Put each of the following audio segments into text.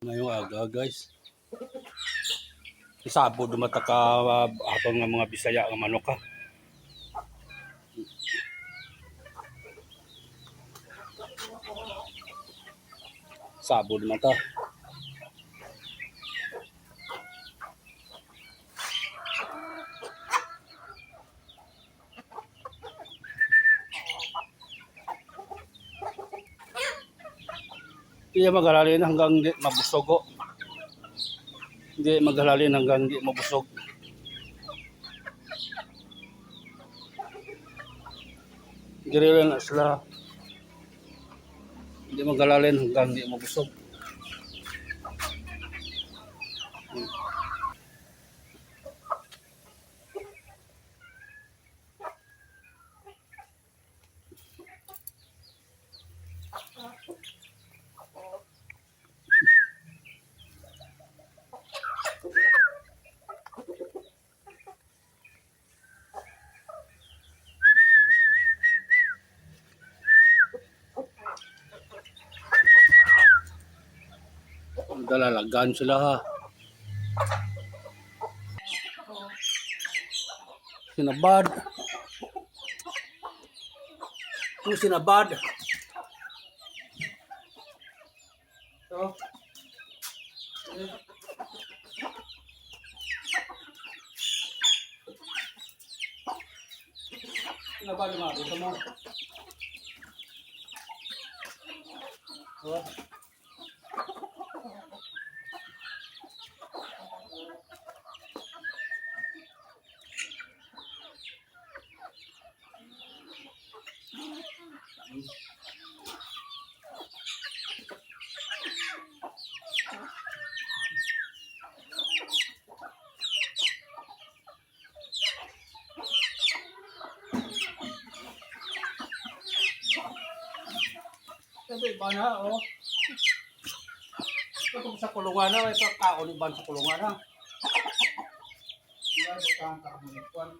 Ngayong aga guys, isabo dumata ka habang nga mga Bisaya nga manok ka. Sabo dumata. Hindi maghalalin hanggang di mabusog o. Hindi maghalalin hanggang di mabusog. Dire lang sila. Hindi maghalalin hanggang di mabusog. Dalalagan sila ha. Sinabad. Yung sinabad. So. Sinabad mga dito mo. So. Sabi ba na, oh. Ito sa kulungan na, ito tao ni ban sa kulungan na. Iya, butang karmonikuan.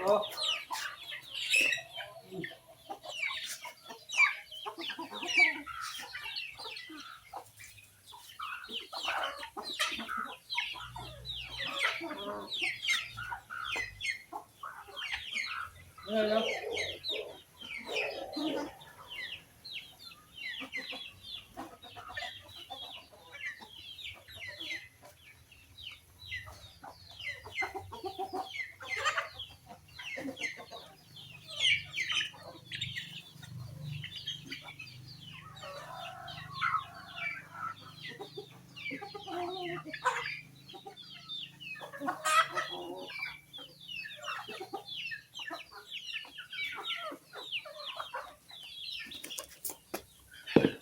Oh. Yeah.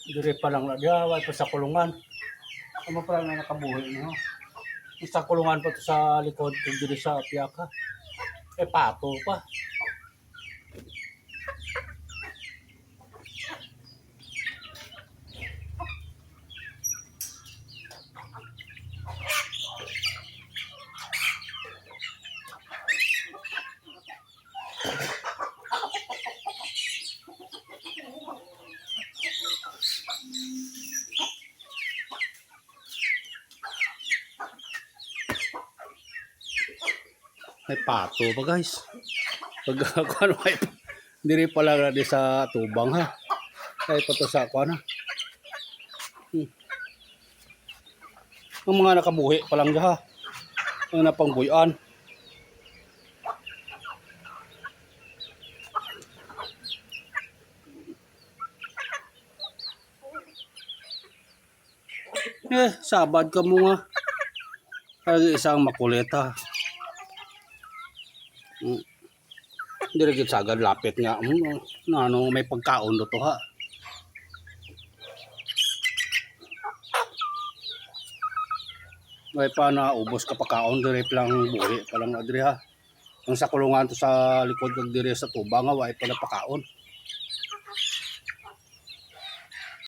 Dire pa lang nagyaway pa sa kulungan. Ano pa lang na nakabuhi no? Sa kulungan pa to sa likod kung dire sa piyaka. Pato pa. May pato pa guys. Pag ano ay diri pala na di sa tubang ha. Ay pato sa ako na. Ang mga nakabuhi pa lang ha. Ang napangbuyan. Sabad ka mo nga. Ay isang makuleta. Dire gid sagad lapit nga ano may pagkaon do to ha. May pa na ubos ka pagkaon dire lang buhi pa lang dire ha. Ang sa kulungan to sa likod kag dire sa tubang nga way pa na pagkaon.